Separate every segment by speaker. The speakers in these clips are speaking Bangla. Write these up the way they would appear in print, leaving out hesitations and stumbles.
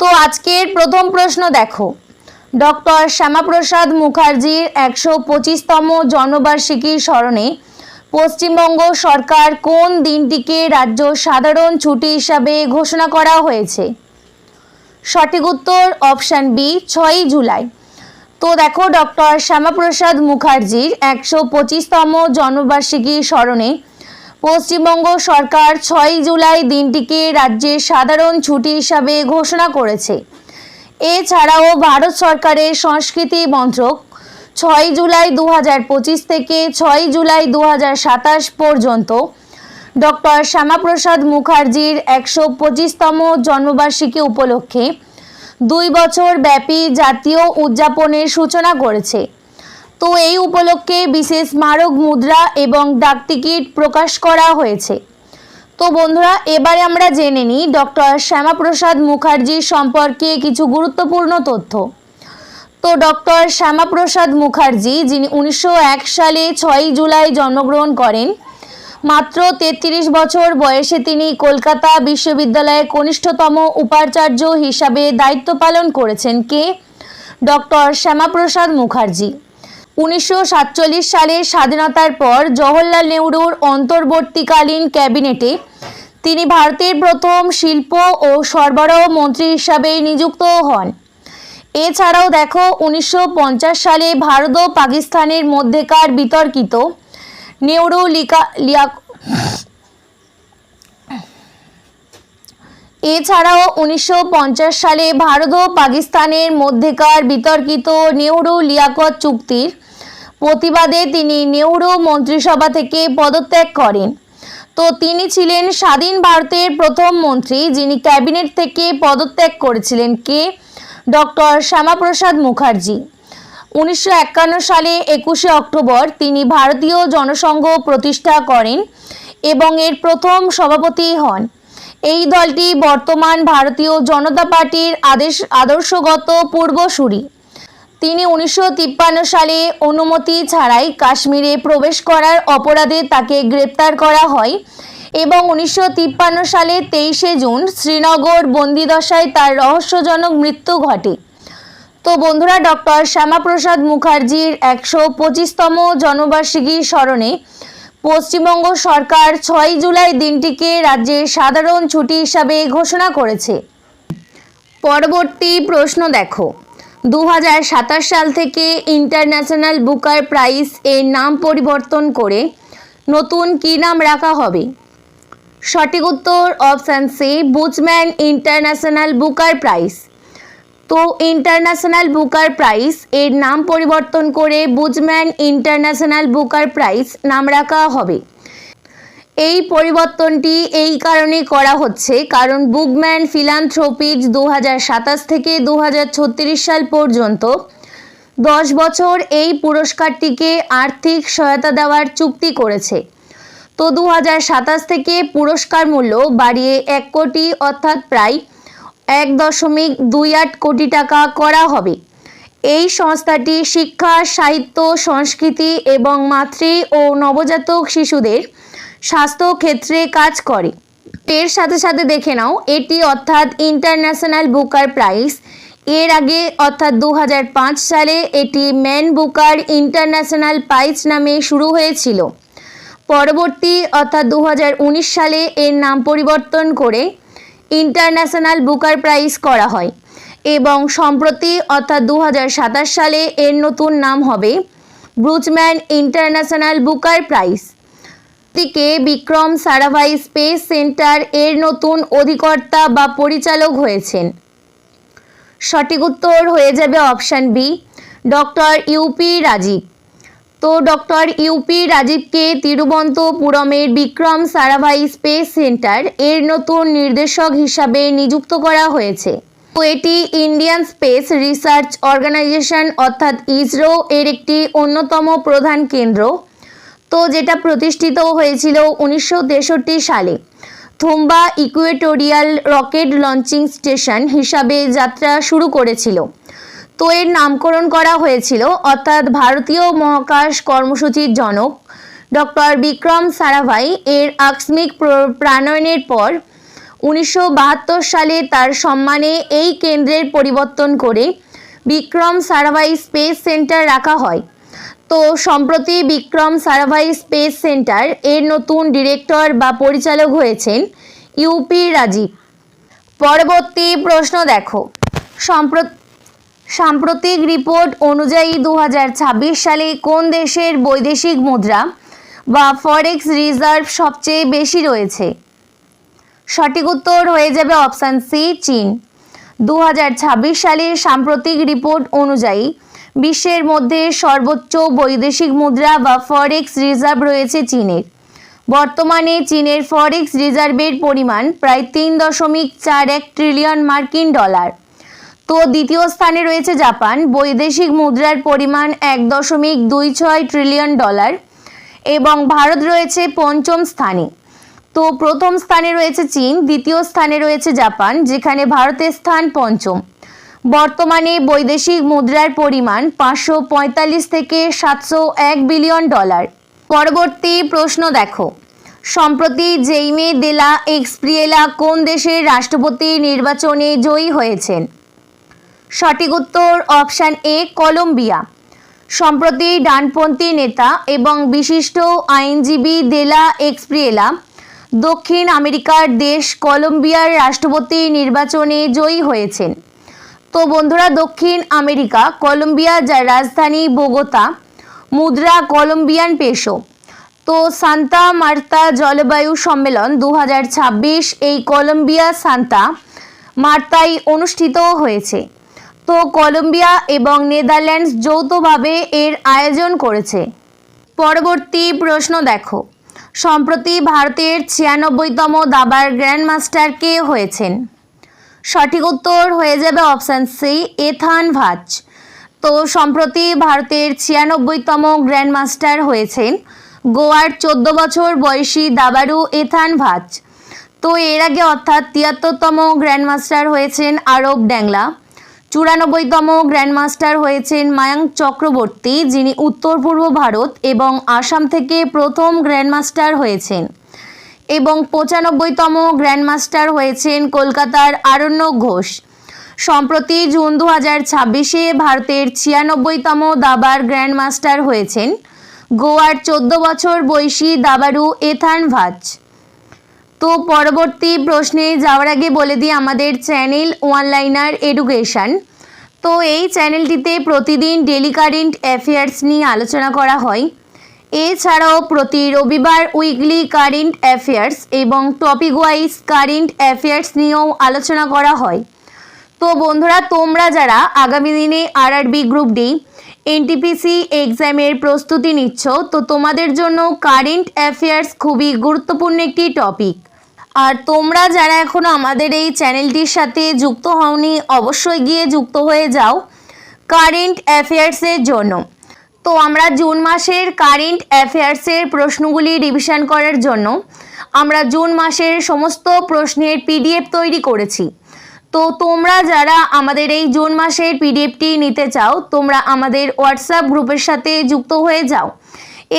Speaker 1: তো আজকের প্রথম প্রশ্ন দেখো, ডক্টর শ্যামাপ্রসাদ মুখার্জির 125তম জন্মবার্ষিকীর স্মরণে পশ্চিমবঙ্গ সরকার কোন দিনটিকে রাজ্য সাধারণ ছুটি হিসাবে ঘোষণা করা হয়েছে? সঠিক উত্তর অপশান বি, 6ই জুলাই। তো দেখো, ডক্টর শ্যামাপ্রসাদ মুখার্জির 125তম জন্মবার্ষিকীর স্মরণে পশ্চিমবঙ্গ সরকার 6ই জুলাই দিনটিকে রাজ্যের সাধারণ ছুটি হিসাবে ঘোষণা করেছে। এছাড়াও ভারত সরকারের সংস্কৃতি মন্ত্রক 6ই জুলাই 2025 থেকে 6ই জুলাই 2027 পর্যন্ত ডক্টর শ্যামাপ্রসাদ মুখার্জির 125তম জন্মবার্ষিকী উপলক্ষে 2 বছর ব্যাপী জাতীয় উদযাপনের সূচনা করেছে। তো এই উপলক্ষে বিশেষ স্মারক মুদ্রা এবং ডাকটিকিট প্রকাশ করা হয়েছে। তো বন্ধুরা, এবারে আমরা জেনে নিই ডক্টর শ্যামাপ্রসাদ মুখার্জি সম্পর্কে কিছু গুরুত্বপূর্ণ তথ্য। তো ডক্টর শ্যামাপ্রসাদ মুখার্জি, যিনি 1901 সালে 6ই জুলাই জন্মগ্রহণ করেন, মাত্র 33 বছর বয়সে তিনি কলকাতা বিশ্ববিদ্যালয়ের কনিষ্ঠতম উপাচার্য হিসাবে দায়িত্ব পালন করেছেন। কে? ডক্টর শ্যামাপ্রসাদ মুখার্জি। 1947 সালে স্বাধীনতার পর জওহরলাল নেহরুর অন্তর্বর্তীকালীন ক্যাবিনেটে তিনি ভারতের প্রথম শিল্প ও সরবরাহ মন্ত্রী হিসাবে নিযুক্ত হন। এছাড়াও দেখো, 1950 সালে ভারত ও পাকিস্তানের মধ্যেকার বিতর্কিত নেহরু লিয়াকত চুক্তির প্রতিবাদে তিনি নেহরু মন্ত্রিসভা থেকে পদত্যাগ করেন। তো তিনি ছিলেন স্বাধীন ভারতের প্রথম মন্ত্রী যিনি ক্যাবিনেট থেকে পদত্যাগ করেছিলেন। কে? ডক্টর শ্যামাপ্রসাদ মুখার্জি। 1951 সালে 21শে অক্টোবর তিনি ভারতীয় জনসংঘ প্রতিষ্ঠা করেন এবং এর প্রথম সভাপতি হন। এই দলটি বর্তমান ভারতীয় জনতা পার্টির আদর্শগত পূর্বসূরি। তিনি 1953 সালে অনুমতি ছাড়াই কাশ্মীরে প্রবেশ করার অপরাধে তাকে গ্রেপ্তার করা হয় এবং 1953 সালে 23শে জুন শ্রীনগর বন্দিদশায় তার রহস্যজনক মৃত্যু ঘটে। তো বন্ধুরা, ডক্টর শ্যামাপ্রসাদ মুখার্জির 125তম জন্মবার্ষিকীর স্মরণে পশ্চিমবঙ্গ সরকার 6ই জুলাই দিনটিকে রাজ্যের সাধারণ ছুটি হিসাবে ঘোষণা করেছে। পরবর্তী প্রশ্ন দেখো, 2027 সাল থেকে ইন্টারন্যাশনাল বুকার প্রাইজ এর নাম পরিবর্তন করে নতুন কী নাম রাখা হবে? সঠিক উত্তর অপশান সি, বুচম্যান ইন্টারন্যাশনাল বুকার প্রাইজ। তো ইন্টারন্যাশনাল বুকার প্রাইজ এর নাম পরিবর্তন করে বুচম্যান ইন্টারন্যাশনাল বুকার প্রাইজ নাম রাখা হবে। এই পরিবর্তনটি এই কারণে করা হচ্ছে কারণ বুকম্যান ফিলান্থ্রোপিজ 2027 থেকে 2036 সাল পর্যন্ত 10 বছর এই পুরস্কারটিকে আর্থিক সহায়তা দেওয়ার চুক্তি করেছে। তো 2027 থেকে পুরস্কার মূল্য বাড়িয়ে 1 কোটি অর্থাৎ প্রায় 1.28 কোটি টাকা করা হবে। এই সংস্থাটি শিক্ষা, সাহিত্য, সংস্কৃতি এবং মাতৃ ও নবজাতক শিশুদের স্বাস্থ্য ক্ষেত্রে কাজ করে। এর সাথে সাথে দেখে নাও, এটি অর্থাৎ ইন্টারন্যাশনাল বুকার প্রাইজ এর আগে অর্থাৎ 2005 সালে এটি ম্যান বুকার ইন্টারন্যাশনাল প্রাইজ নামে শুরু হয়েছিল। পরবর্তী অর্থাৎ 2019 সালে এর নাম পরিবর্তন করে ইন্টারন্যাশনাল বুকার প্রাইজ করা হয় এবং সম্প্রতি অর্থাৎ 2027 সালে এর নতুন নাম হবে বুচম্যান ইন্টারন্যাশনাল বুকার প্রাইজ। দিকে বিক্রম সারাভাই স্পেস সেন্টার এর নতুন অধিকর্তা বা পরিচালক হয়েছেন। সঠিক উত্তর হয়ে যাবে option B, doctor U P Rajeev. তো ডক্টর ইউপি রাজীবকে তিরুবনন্তপুরমের বিক্রম সারাভাই স্পেস সেন্টার এর নতুন নির্দেশক হিসাবে নিযুক্ত করা হয়েছে। তো এটি ইন্ডিয়ান স্পেস রিসার্চ অর্গানাইজেশন অর্থাৎ ইসরো এর একটি অন্যতম প্রধান কেন্দ্র। তো যেটা প্রতিষ্ঠিত হয়েছিল 1963 সালে Thumba Equatorial rocket launching station হিসাবে যাত্রা শুরু করেছিল। তো এর নামকরণ করা হয়েছিল অর্থাৎ ভারতীয় মহাকাশ কর্মসূচির জনক ডক্টর বিক্রম সারাভাই এর আকস্মিক প্রাণয়নের পর 1972 সালে তার সম্মানে এই কেন্দ্রের পরিবর্তন করে বিক্রম সারাভাই স্পেস সেন্টার রাখা হয়। তো সম্প্রতি বিক্রম সারাভাই স্পেস সেন্টার এর নতুন ডিরেক্টর বা পরিচালক হয়েছেন ইউপি রাজীব। পরবর্তী প্রশ্ন দেখো, সাম্প্রতিক রিপোর্ট অনুযায়ী 2026 সালে কোন দেশের বৈদেশিক মুদ্রা বা ফরেক্স রিজার্ভ সবচেয়ে বেশি রয়েছে? সঠিক উত্তর হয়ে যাবে অপশান সি, চীন। 2026 সালে সাম্প্রতিক রিপোর্ট অনুযায়ী বিশ্বের মধ্যে সর্বোচ্চ বৈদেশিক মুদ্রা বা ফরেক্স রিজার্ভ রয়েছে চীনের। বর্তমানে চীনের ফরেক্স রিজার্ভের পরিমাণ প্রায় 3.41 ট্রিলিয়ন মার্কিন ডলার। তো দ্বিতীয় স্থানে রয়েছে জাপান, বৈদেশিক মুদ্রার পরিমাণ 1.26 ট্রিলিয়ন ডলার, এবং ভারত রয়েছে পঞ্চম স্থানে। তো প্রথম স্থানে রয়েছে চীন, দ্বিতীয় স্থানে রয়েছে জাপান, যেখানে ভারতের স্থান পঞ্চম। বর্তমানে বৈদেশিক মুদ্রার পরিমাণ 545 থেকে 701 বিলিয়ন ডলার। পরবর্তী প্রশ্ন দেখো, সম্প্রতি জেইমে দে লা এক্সপ্রিয়েলা কোন দেশের রাষ্ট্রপতি নির্বাচনে জয়ী হয়েছেন? সঠিক উত্তর অপশান এ, কলম্বিয়া। সম্প্রতি ডানপন্থী নেতা এবং বিশিষ্ট আইনজীবী দে লা এক্সপ্রিয়েলা দক্ষিণ আমেরিকার দেশ কলম্বিয়ার রাষ্ট্রপতি নির্বাচনে জয়ী হয়েছেন। তো বন্ধুরা, দক্ষিণ আমেরিকা কলম্বিয়া, যার রাজধানী বোগোতা, মুদ্রা কলম্বিয়ান পেসো। তো সান্তা মার্তা জলবায়ু সম্মেলন 2026 এই কলম্বিয়া সান্তা মার্তায় অনুষ্ঠিত হয়েছে। তো কলম্বিয়া এবং নেদারল্যান্ডস যৌথভাবে এর আয়োজন করেছে। পরবর্তী প্রশ্ন দেখো, সম্প্রতি ভারতের 96তম দাবার গ্র্যান্ডমাস্টার কে হয়েছেন? সঠিক উত্তর হয়ে যাবে অপশান সি, এথান ভাচ। তো সম্প্রতি ভারতের 96তম গ্র্যান্ডমাস্টার হয়েছেন গোয়ার 14 বছর বয়সী দাবাড়ু এথান ভাচ। তো এর আগে অর্থাৎ 73তম গ্র্যান্ডমাস্টার হয়েছেন আরব ড্যাংলা। 94তম গ্র্যান্ডমাস্টার হয়েছেন মায়াঙ্ক চক্রবর্তী, যিনি উত্তর পূর্ব ভারত এবং আসাম থেকে প্রথম গ্র্যান্ডমাস্টার হয়েছেন। এবং 95তম গ্র্যান্ডমাস্টার হয়েছেন কলকাতার আরণ্যক ঘোষ। সম্প্রতি জুন 2026-এ ভারতের 96তম দাবার গ্র্যান্ডমাস্টার হয়েছেন গোয়ার 14 বছর বয়সী দাবাড়ু এথান ভাচ। তো পরবর্তী প্রশ্নে যাওয়ার আগে বলে দিই আমাদের চ্যানেল ওয়ানলাইনার এডুকেশন। তো এই চ্যানেলটিতে প্রতিদিন ডেলি কারেন্ট অ্যাফেয়ার্স নিয়ে আলোচনা করা হয়। এছাড়াও প্রতি রবিবার উইকলি কারেন্ট অ্যাফেয়ার্স এবং টপিক ওয়াইজ কারেন্ট অ্যাফেয়ার্স নিয়েও আলোচনা করা হয়। তো বন্ধুরা, তোমরা যারা আগামী দিনে আরআরবি গ্রুপ ডি এনটিপিসি এক্সামের প্রস্তুতি নিচ্ছ, তো তোমাদের জন্য কারেন্ট অ্যাফেয়ার্স খুবই গুরুত্বপূর্ণ একটি টপিক। আর তোমরা যারা এখনও আমাদের এই চ্যানেলটির সাথে যুক্ত হওনি, অবশ্যই গিয়ে যুক্ত হয়ে যাও কারেন্ট অ্যাফেয়ার্সের জন্য। তো আমরা জুন মাসের কারেন্ট অ্যাফেয়ার্সের প্রশ্নগুলি রিভিশন করার জন্য আমরা জুন মাসের সমস্ত প্রশ্নের পিডিএফ তৈরি করেছি। তো তোমরা যারা আমাদের এই জুন মাসের পিডিএফটি নিতে চাও, তোমরা আমাদের হোয়াটসঅ্যাপ গ্রুপের সাথে যুক্ত হয়ে যাও।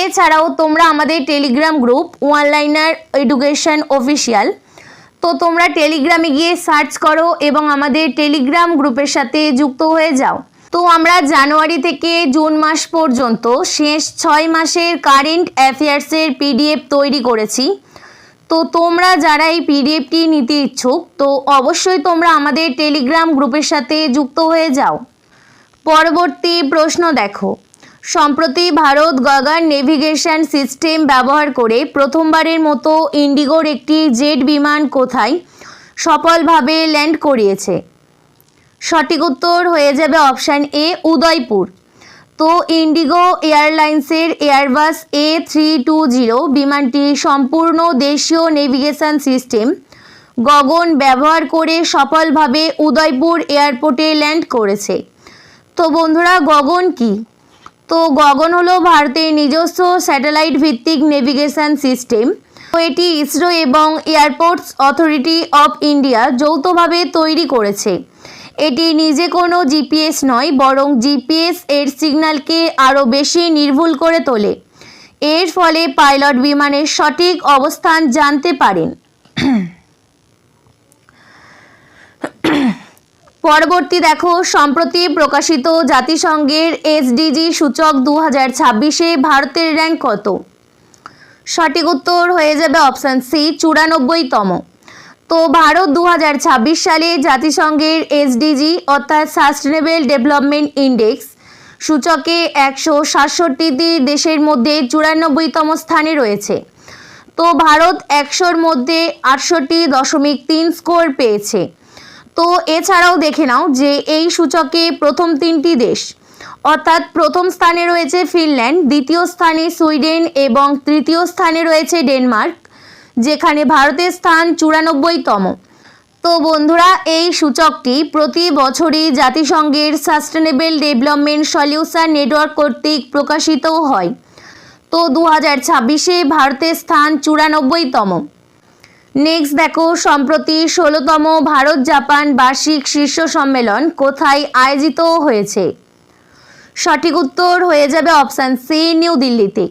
Speaker 1: এছাড়াও তোমরা আমাদের টেলিগ্রাম গ্রুপ ওয়ানলাইনার এডুকেশন অফিসিয়াল, তো তোমরা টেলিগ্রামে গিয়ে সার্চ করো এবং আমাদের টেলিগ্রাম গ্রুপের সাথে যুক্ত হয়ে যাও। তো আমরা জানুয়ারি থেকে জুন মাস পর্যন্ত শেষ 6 মাসের কারেন্ট অ্যাফেয়ার্সের পিডিএফ তৈরি করেছি। তো তোমরা যারা এই পিডিএফটি নিতে ইচ্ছুক, তো অবশ্যই তোমরা আমাদের টেলিগ্রাম গ্রুপের সাথে যুক্ত হয়ে যাও। পরবর্তী প্রশ্ন দেখো, সম্প্রতি ভারত গগন নেভিগেশন সিস্টেম ব্যবহার করে প্রথমবারের মতো ইন্ডিগোর একটি জেট বিমান কোথায় সফলভাবে ল্যান্ড করিয়েছে? সঠিক উত্তর হয়ে যাবে অপশান এ, উদয়পুর। তো ইন্ডিগো এয়ারলাইন্সের এয়ারবাস A320 বিমানটি সম্পূর্ণ দেশীয় নেভিগেশন সিস্টেম গগন ব্যবহার করে সফলভাবে উদয়পুর এয়ারপোর্টে ল্যান্ড করেছে। তো বন্ধুরা, গগন কি? তো গগন হলো ভারতের নিজস্ব স্যাটেলাইট ভিত্তিক নেভিগেশন সিস্টেম। তো এটি ইসরো এবং এয়ারপোর্টস অথরিটি অফ ইন্ডিয়া যৌথভাবে তৈরি করেছে। এটি নিজে কোনো জিপিএস নয়, বরং জিপিএস এর সিগন্যালকে আরও বেশি নির্ভুল করে তোলে। এর ফলে পাইলট বিমানের সঠিক অবস্থান জানতে পারেন। পরবর্তী দেখো, সম্প্রতি প্রকাশিত জাতিসংঘের এসডিজি সূচক 2026-এ ভারতের র্যাঙ্ক কত? সঠিক উত্তর হয়ে যাবে অপশান সি, 94তম। তো ভারত 2026 সালে জাতিসংঘের এসডিজি অর্থাৎ সাস্টেনেবল ডেভেলপমেন্ট ইন্ডেক্স সূচকে 167টি দেশের মধ্যে 94তম স্থানে রয়েছে। তো ভারত 100-র মধ্যে 68.3 স্কোর পেয়েছে। তো এছাড়াও দেখে নাও যে এই সূচকে প্রথম 3টি দেশ অর্থাৎ প্রথম স্থানে রয়েছে ফিনল্যান্ড, দ্বিতীয় স্থানে সুইডেন এবং তৃতীয় স্থানে রয়েছে ডেনমার্ক, যেখানে ভারতের স্থান 94তম। তো বন্ধুরা, এই সূচকটি প্রতি বছরই জাতিসংঘের সাস্টেনেবল ডেভেলপমেন্ট সলিউশন নেটওয়ার্ক কর্তৃক প্রকাশিত হয়। তো 2026-এ ভারতের স্থান 94তম। নেক্সট দেখো, সম্প্রতি 16তম ভারত জাপান বার্ষিক শীর্ষ সম্মেলন কোথায় আয়োজিত হয়েছে? সঠিক উত্তর হয়ে যাবে অপশান সি, নিউ দিল্লিতে।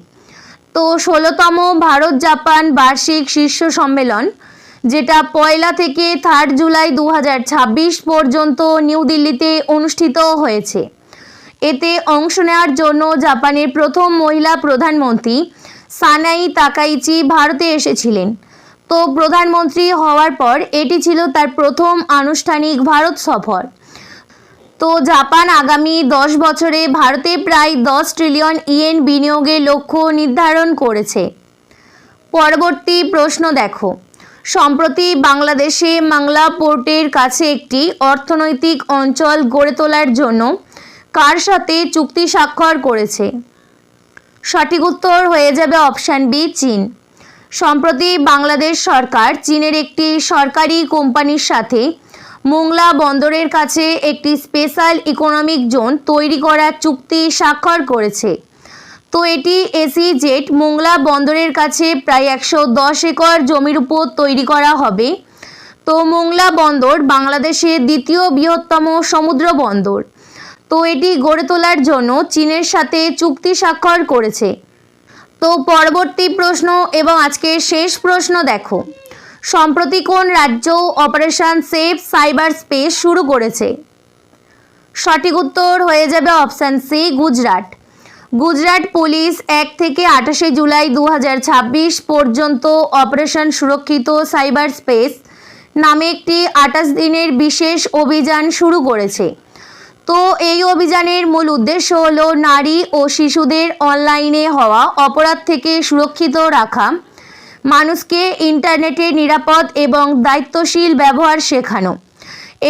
Speaker 1: তো 16তম ভারত জাপান বার্ষিক শীর্ষ সম্মেলন, যেটা 1 থেকে 3 জুলাই 2026 পর্যন্ত নিউ দিল্লিতে অনুষ্ঠিত হয়েছে। এতে অংশ নেওয়ার জন্য জাপানের প্রথম মহিলা প্রধানমন্ত্রী সানাই তাকাইচি ভারতে এসেছিলেন। তো প্রধানমন্ত্রী হওয়ার পর এটি ছিল তার প্রথম আনুষ্ঠানিক ভারত সফর। তো জাপান আগামী 10 বছরে ভারতে প্রায় 10 ট্রিলিয়ন ইয়েন বিনিয়োগের লক্ষ্য নির্ধারণ করেছে। পরবর্তী প্রশ্ন দেখো, সম্প্রতি বাংলাদেশে মাংলা পোর্টের কাছে একটি অর্থনৈতিক অঞ্চল গড়ে তোলার জন্য কার সাথে চুক্তি স্বাক্ষর করেছে? সঠিক উত্তর হয়ে যাবে অপশান বি, চীন। সম্প্রতি বাংলাদেশ সরকার চীনের একটি সরকারি কোম্পানির সাথে মোংলা বন্দরের কাছে একটি স্পেশাল ইকোনমিক জোন তৈরি করার চুক্তি স্বাক্ষর করেছে। তো এটি এসইজেড মোংলা বন্দরের কাছে প্রায় 110 একর জমির উপর তৈরি করা হবে। তো মোংলা বন্দর বাংলাদেশের দ্বিতীয় বৃহত্তম সমুদ্র বন্দর। তো এটি গড়ে তোলার জন্য চীনের সাথে চুক্তি স্বাক্ষর করেছে। তো পরবর্তী প্রশ্ন এবং আজকের শেষ প্রশ্ন দেখো, সম্প্রতি কোন রাজ্য অপারেশন সেফ সাইবার স্পেস শুরু করেছে? সঠিক উত্তর হয়ে যাবে option C, Gujarat. Gujarat police 1 থেকে 28 জুলাই 2026 পর্যন্ত অপারেশন সুরক্ষিত সাইবার স্পেস নামে একটি 28 দিনের বিশেষ অভিযান শুরু করেছে। তো এই অভিযানের মূল উদ্দেশ্য হলো নারী ও শিশুদের অনলাইনে হওয়া অপরাধ থেকে সুরক্ষিত রাখা, মানুষকে ইন্টারনেটের নিরাপদ এবং দায়িত্বশীল ব্যবহার শেখানো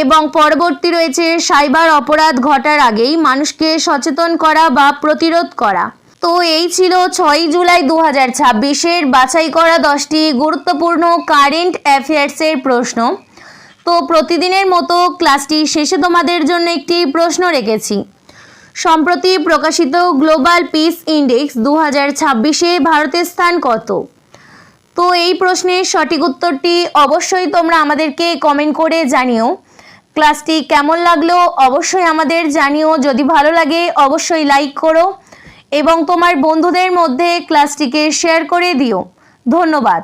Speaker 1: এবং পরবর্তী রয়েছে সাইবার অপরাধ ঘটার আগেই মানুষকে সচেতন করা বা প্রতিরোধ করা। তো এই ছিল 6 জুলাই 2026-এর বাছাই করা 10টি গুরুত্বপূর্ণ কারেন্ট অ্যাফেয়ার্সের প্রশ্ন। তো প্রতিদিনের মতো ক্লাসটি শেষে তোমাদের জন্য একটি প্রশ্ন রেখেছি। সম্প্রতি প্রকাশিত গ্লোবাল পিস ইন্ডেক্স 2026-এ ভারতের স্থান কত? তো এই প্রশ্নের সঠিক উত্তরটি অবশ্যই তোমরা আমাদেরকে কমেন্ট করে জানিও। ক্লাসটি কেমন লাগলো অবশ্যই আমাদের জানিও। যদি ভালো লাগে অবশ্যই লাইক করো এবং তোমার বন্ধুদের মধ্যে ক্লাসটিকে শেয়ার করে দিও। ধন্যবাদ।